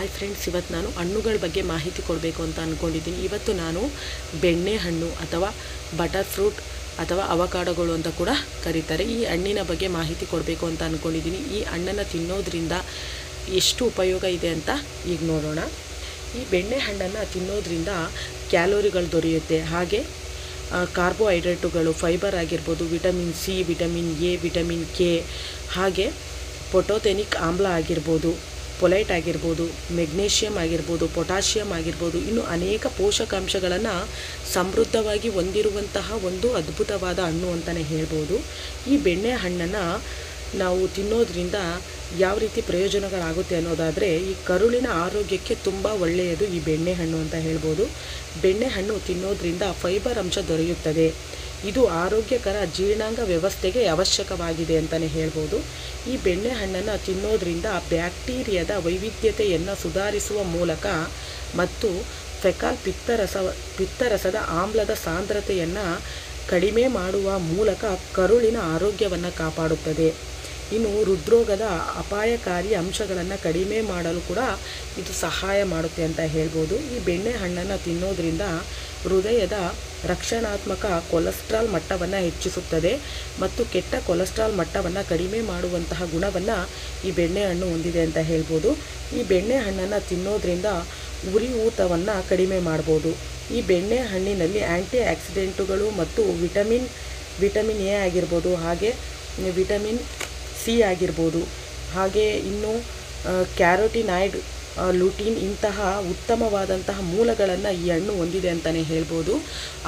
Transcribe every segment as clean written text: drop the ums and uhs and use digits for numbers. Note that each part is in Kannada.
ಹಾಯ್ ಫ್ರೆಂಡ್ಸ್, ಇವತ್ತು ನಾನು ಹಣ್ಣುಗಳ ಬಗ್ಗೆ ಮಾಹಿತಿ ಕೊಡಬೇಕು ಅಂತ ಅಂದ್ಕೊಂಡಿದ್ದೀನಿ. ಇವತ್ತು ನಾನು ಬೆಣ್ಣೆಹಣ್ಣು ಅಥವಾ ಬಟರ್ ಫ್ರೂಟ್ ಅಥವಾ ಅವಕಾಡೋಗಳು ಅಂತ ಕೂಡ ಕರೀತಾರೆ, ಈ ಹಣ್ಣಿನ ಬಗ್ಗೆ ಮಾಹಿತಿ ಕೊಡಬೇಕು ಅಂತ ಅಂದ್ಕೊಂಡಿದ್ದೀನಿ. ಈ ಹಣ್ಣನ್ನು ತಿನ್ನೋದ್ರಿಂದ ಎಷ್ಟು ಉಪಯೋಗ ಇದೆ ಅಂತ ಈಗ ನೋಡೋಣ. ಈ ಬೆಣ್ಣೆಹಣ್ಣನ್ನು ತಿನ್ನೋದ್ರಿಂದ ಕ್ಯಾಲೋರಿಗಳು ದೊರೆಯುತ್ತೆ, ಹಾಗೆ ಕಾರ್ಬೋಹೈಡ್ರೇಟುಗಳು, ಫೈಬರ್ ಆಗಿರ್ಬೋದು, vitamin C, vitamin A, vitamin K, ಹಾಗೆ ಪೊಟೊಥೆನಿಕ್ ಆಮ್ಲ ಆಗಿರ್ಬೋದು, ಪೊಲೈಟ್ ಆಗಿರ್ಬೋದು, ಮೆಗ್ನೀಷಿಯಮ್ ಆಗಿರ್ಬೋದು, ಪೊಟ್ಯಾಷಿಯಮ್ ಆಗಿರ್ಬೋದು, ಇನ್ನು ಅನೇಕ ಪೋಷಕಾಂಶಗಳನ್ನು ಸಮೃದ್ಧವಾಗಿ ಹೊಂದಿರುವಂತಹ ಒಂದು ಅದ್ಭುತವಾದ ಹಣ್ಣು ಅಂತಲೇ ಹೇಳ್ಬೋದು. ಈ ಬೆಣ್ಣೆಹಣ್ಣನ್ನು ನಾವು ತಿನ್ನೋದ್ರಿಂದ ಯಾವ ರೀತಿ ಪ್ರಯೋಜನಗಳಾಗುತ್ತೆ ಅನ್ನೋದಾದರೆ, ಈ ಕರುಳಿನ ಆರೋಗ್ಯಕ್ಕೆ ತುಂಬ ಒಳ್ಳೆಯದು ಈ ಬೆಣ್ಣೆಹಣ್ಣು ಅಂತ ಹೇಳ್ಬೋದು. ಬೆಣ್ಣೆಹಣ್ಣು ತಿನ್ನೋದ್ರಿಂದ ಫೈಬರ್ ಅಂಶ ದೊರೆಯುತ್ತದೆ. ಇದು ಆರೋಗ್ಯಕರ ಜೀರ್ಣಾಂಗ ವ್ಯವಸ್ಥೆಗೆ ಅವಶ್ಯಕವಾಗಿದೆ ಅಂತಲೇ ಹೇಳ್ಬೋದು. ಈ ಬೆಣ್ಣೆಹಣ್ಣನ್ನು ತಿನ್ನೋದ್ರಿಂದ ಬ್ಯಾಕ್ಟೀರಿಯಾದ ವೈವಿಧ್ಯತೆಯನ್ನು ಸುಧಾರಿಸುವ ಮೂಲಕ ಮತ್ತು ಫೆಕಾಲ್ ಪಿತ್ತರಸದ ಆಮ್ಲದ ಸಾಂದ್ರತೆಯನ್ನು ಕಡಿಮೆ ಮಾಡುವ ಮೂಲಕ ಕರುಳಿನ ಆರೋಗ್ಯವನ್ನು ಕಾಪಾಡುತ್ತದೆ. ಇನ್ನು ಹೃದ್ರೋಗದ ಅಪಾಯಕಾರಿ ಅಂಶಗಳನ್ನು ಕಡಿಮೆ ಮಾಡಲು ಕೂಡ ಇದು ಸಹಾಯ ಮಾಡುತ್ತೆ ಅಂತ ಹೇಳ್ಬೋದು. ಈ ಬೆಣ್ಣೆಹಣ್ಣನ್ನು ತಿನ್ನೋದ್ರಿಂದ ಹೃದಯದ ರಕ್ಷಣಾತ್ಮಕ ಕೊಲೆಸ್ಟ್ರಾಲ್ ಮಟ್ಟವನ್ನು ಹೆಚ್ಚಿಸುತ್ತದೆ ಮತ್ತು ಕೆಟ್ಟ ಕೊಲೆಸ್ಟ್ರಾಲ್ ಮಟ್ಟವನ್ನು ಕಡಿಮೆ ಮಾಡುವಂತಹ ಗುಣವನ್ನು ಈ ಬೆಣ್ಣೆಹಣ್ಣು ಹೊಂದಿದೆ ಅಂತ ಹೇಳ್ಬೋದು. ಈ ಬೆಣ್ಣೆಹಣ್ಣನ್ನು ತಿನ್ನೋದ್ರಿಂದ ಉರಿಯೂತವನ್ನು ಕಡಿಮೆ ಮಾಡ್ಬೋದು. ಈ ಬೆಣ್ಣೆಹಣ್ಣಿನಲ್ಲಿ ಆ್ಯಂಟಿ ಆಕ್ಸಿಡೆಂಟುಗಳು ಮತ್ತು ವಿಟಮಿನ್ ಎ ಆಗಿರ್ಬೋದು, ಹಾಗೆ ವಿಟಮಿನ್ ಸಿ ಆಗಿರ್ಬೋದು, ಹಾಗೆ ಇನ್ನು ಕ್ಯಾರೋಟಿನಾಯ್ಡ್, ಲೂಟಿನ್ ಇಂತಹ ಉತ್ತಮವಾದಂತಹ ಮೂಲಗಳನ್ನು ಈ ಹಣ್ಣು ಹೊಂದಿದೆ ಅಂತಲೇ ಹೇಳ್ಬೋದು.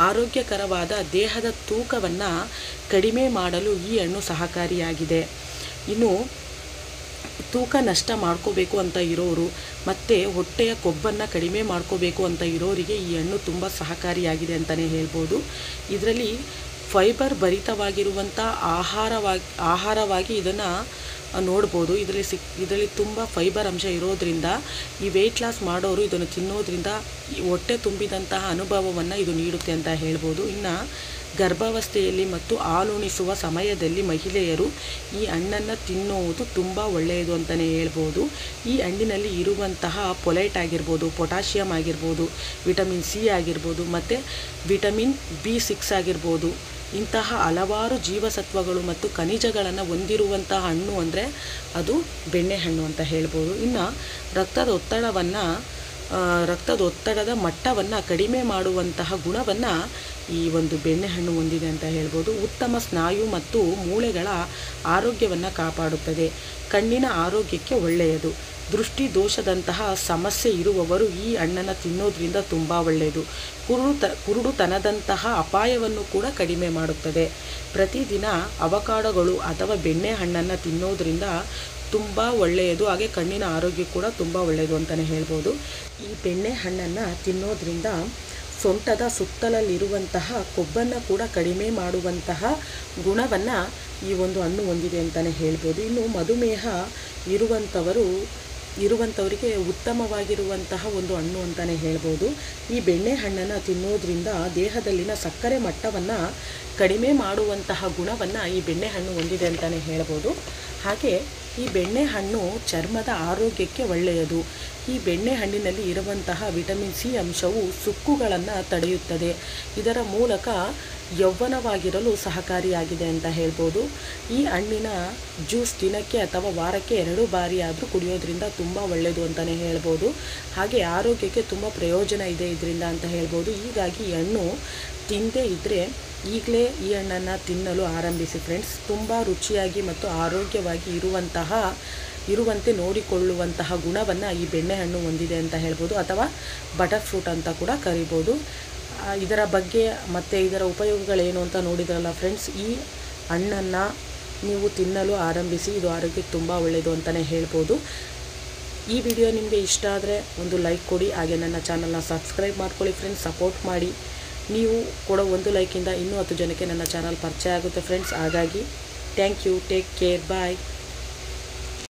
ಆರೋಗ್ಯಕರವಾದ ದೇಹದ ತೂಕವನ್ನು ಕಡಿಮೆ ಮಾಡಲು ಈ ಹಣ್ಣು ಸಹಕಾರಿಯಾಗಿದೆ. ಇನ್ನು ತೂಕ ನಷ್ಟ ಮಾಡ್ಕೋಬೇಕು ಅಂತ ಇರೋರು ಮತ್ತು ಹೊಟ್ಟೆಯ ಕೊಬ್ಬನ್ನು ಕಡಿಮೆ ಮಾಡ್ಕೋಬೇಕು ಅಂತ ಇರೋರಿಗೆ ಈ ಹಣ್ಣು ತುಂಬ ಸಹಕಾರಿಯಾಗಿದೆ ಅಂತಲೇ ಹೇಳ್ಬೋದು. ಇದರಲ್ಲಿ ಫೈಬರ್ ಭರಿತವಾಗಿರುವಂಥ ಆಹಾರವಾಗಿ ಇದನ್ನು ನೋಡ್ಬೋದು. ಇದರಲ್ಲಿ ತುಂಬ ಫೈಬರ್ ಅಂಶ ಇರೋದ್ರಿಂದ ಈ ವೆಯ್ಟ್ ಲಾಸ್ ಮಾಡೋರು ಇದನ್ನು ತಿನ್ನೋದ್ರಿಂದ ಹೊಟ್ಟೆ ತುಂಬಿದಂತಹ ಅನುಭವವನ್ನು ಇದು ನೀಡುತ್ತೆ ಅಂತ ಹೇಳ್ಬೋದು. ಇನ್ನು ಗರ್ಭಾವಸ್ಥೆಯಲ್ಲಿ ಮತ್ತು ಹಾಲುಣಿಸುವ ಸಮಯದಲ್ಲಿ ಮಹಿಳೆಯರು ಈ ಹಣ್ಣನ್ನು ತಿನ್ನುವುದು ತುಂಬ ಒಳ್ಳೆಯದು ಅಂತಲೇ ಹೇಳ್ಬೋದು. ಈ ಹಣ್ಣಿನಲ್ಲಿ ಇರುವಂತಹ ಪೊಲೈಟ್ ಆಗಿರ್ಬೋದು, ಪೊಟ್ಯಾಷಿಯಮ್ ಆಗಿರ್ಬೋದು, ವಿಟಮಿನ್ ಸಿ ಆಗಿರ್ಬೋದು ಮತ್ತು ವಿಟಮಿನ್ B6 ಆಗಿರ್ಬೋದು, ಇಂತಹ ಹಲವಾರು ಜೀವಸತ್ವಗಳು ಮತ್ತು ಖನಿಜಗಳನ್ನು ಹೊಂದಿರುವಂತಹ ಹಣ್ಣು ಅಂದರೆ ಅದು ಬೆಣ್ಣೆಹಣ್ಣು ಅಂತ ಹೇಳ್ಬೋದು. ಇನ್ನು ರಕ್ತದ ಒತ್ತಡದ ಮಟ್ಟವನ್ನು ಕಡಿಮೆ ಮಾಡುವಂತಹ ಗುಣವನ್ನು ಈ ಒಂದು ಬೆಣ್ಣೆಹಣ್ಣು ಹೊಂದಿದೆ ಅಂತ ಹೇಳ್ಬೋದು. ಉತ್ತಮ ಸ್ನಾಯು ಮತ್ತು ಮೂಳೆಗಳ ಆರೋಗ್ಯವನ್ನು ಕಾಪಾಡುತ್ತದೆ. ಕಣ್ಣಿನ ಆರೋಗ್ಯಕ್ಕೆ ಒಳ್ಳೆಯದು. ದೃಷ್ಟಿ ದೋಷದಂತಹ ಸಮಸ್ಯೆ ಇರುವವರು ಈ ಹಣ್ಣನ್ನು ತಿನ್ನೋದ್ರಿಂದ ತುಂಬ ಒಳ್ಳೆಯದು. ಕುರುಡುತನದಂತಹ ಅಪಾಯವನ್ನು ಕೂಡ ಕಡಿಮೆ ಮಾಡುತ್ತದೆ. ಪ್ರತಿದಿನ ಅವಕಾಡೋಗಳು ಅಥವಾ ಬೆಣ್ಣೆಹಣ್ಣನ್ನು ತಿನ್ನೋದ್ರಿಂದ ತುಂಬ ಒಳ್ಳೆಯದು, ಹಾಗೆ ಕಣ್ಣಿನ ಆರೋಗ್ಯ ಕೂಡ ತುಂಬ ಒಳ್ಳೆಯದು ಅಂತಲೇ ಹೇಳ್ಬೋದು. ಈ ಬೆಣ್ಣೆಹಣ್ಣನ್ನು ತಿನ್ನೋದ್ರಿಂದ ಸೊಂಟದ ಸುತ್ತಲಲ್ಲಿರುವಂತಹ ಕೊಬ್ಬನ್ನು ಕೂಡ ಕಡಿಮೆ ಮಾಡುವಂತಹ ಗುಣವನ್ನು ಈ ಒಂದು ಹಣ್ಣು ಹೊಂದಿದೆ ಅಂತಲೇ ಹೇಳ್ಬೋದು. ಇನ್ನು ಮಧುಮೇಹ ಇರುವಂಥವರಿಗೆ ಉತ್ತಮವಾಗಿರುವಂತಹ ಒಂದು ಹಣ್ಣು ಅಂತಲೇ ಹೇಳ್ಬೋದು. ಈ ಬೆಣ್ಣೆಹಣ್ಣನ್ನು ತಿನ್ನೋದ್ರಿಂದ ದೇಹದಲ್ಲಿನ ಸಕ್ಕರೆ ಮಟ್ಟವನ್ನು ಕಡಿಮೆ ಮಾಡುವಂತಹ ಗುಣವನ್ನು ಈ ಬೆಣ್ಣೆಹಣ್ಣು ಹೊಂದಿದೆ ಅಂತಲೇ ಹೇಳ್ಬೋದು. ಹಾಗೆ ಈ ಬೆಣ್ಣೆಹಣ್ಣು ಚರ್ಮದ ಆರೋಗ್ಯಕ್ಕೆ ಒಳ್ಳೆಯದು. ಈ ಬೆಣ್ಣೆಹಣ್ಣಿನಲ್ಲಿ ಇರುವಂತಹ ವಿಟಮಿನ್ ಸಿ ಅಂಶವು ಸುಕ್ಕುಗಳನ್ನು ತಡೆಯುತ್ತದೆ. ಇದರ ಮೂಲಕ ಯೌವನವಾಗಿರಲು ಸಹಕಾರಿಯಾಗಿದೆ ಅಂತ ಹೇಳ್ಬೋದು. ಈ ಹಣ್ಣಿನ ಜ್ಯೂಸ್ ದಿನಕ್ಕೆ ಅಥವಾ ವಾರಕ್ಕೆ 2 ಬಾರಿ ಆದರೂ ಕುಡಿಯೋದ್ರಿಂದ ತುಂಬ ಒಳ್ಳೆಯದು ಅಂತಲೇ ಹೇಳ್ಬೋದು. ಹಾಗೆ ಆರೋಗ್ಯಕ್ಕೆ ತುಂಬ ಪ್ರಯೋಜನ ಇದೆ ಇದರಿಂದ ಅಂತ ಹೇಳ್ಬೋದು. ಹೀಗಾಗಿ ಈ ಹಣ್ಣು ತಿಂದೇ ಇದ್ದರೆ ಈಗಲೇ ಈ ಹಣ್ಣನ್ನು ತಿನ್ನಲು ಆರಂಭಿಸಿ ಫ್ರೆಂಡ್ಸ್. ತುಂಬ ರುಚಿಯಾಗಿ ಮತ್ತು ಆರೋಗ್ಯವಾಗಿ ಇರುವಂತೆ ನೋಡಿಕೊಳ್ಳುವಂತಹ ಗುಣವನ್ನು ಈ ಬೆಣ್ಣೆಹಣ್ಣು ಹೊಂದಿದೆ ಅಂತ ಹೇಳ್ಬೋದು, ಅಥವಾ ಬಟರ್ ಫ್ರೂಟ್ ಅಂತ ಕೂಡ ಕರಿಬೋದು. ಇದರ ಬಗ್ಗೆ ಮತ್ತು ಇದರ ಉಪಯೋಗಗಳೇನು ಅಂತ ನೋಡಿದ್ರಲ್ಲ ಫ್ರೆಂಡ್ಸ್. ಈ ಹಣ್ಣನ್ನು ನೀವು ತಿನ್ನಲು ಆರಂಭಿಸಿ, ಇದು ಆರೋಗ್ಯಕ್ಕೆ ತುಂಬ ಒಳ್ಳೆಯದು ಅಂತಲೇ ಹೇಳ್ಬೋದು. ಈ ವಿಡಿಯೋ ನಿಮಗೆ ಇಷ್ಟ ಆದರೆ ಒಂದು ಲೈಕ್ ಕೊಡಿ, ಹಾಗೆ ನನ್ನ ಚಾನಲ್ನ ಸಬ್ಸ್ಕ್ರೈಬ್ ಮಾಡ್ಕೊಳ್ಳಿ ಫ್ರೆಂಡ್ಸ್. ಸಪೋರ್ಟ್ ಮಾಡಿ. ನೀವು ಕೊಡೋ ಒಂದು ಲೈಕಿಂದ ಇನ್ನೂ 10 ಜನಕ್ಕೆ ನನ್ನ ಚಾನಲ್ ಪರಿಚಯ ಆಗುತ್ತೆ ಫ್ರೆಂಡ್ಸ್. ಹಾಗಾಗಿ thank you, take care, bye.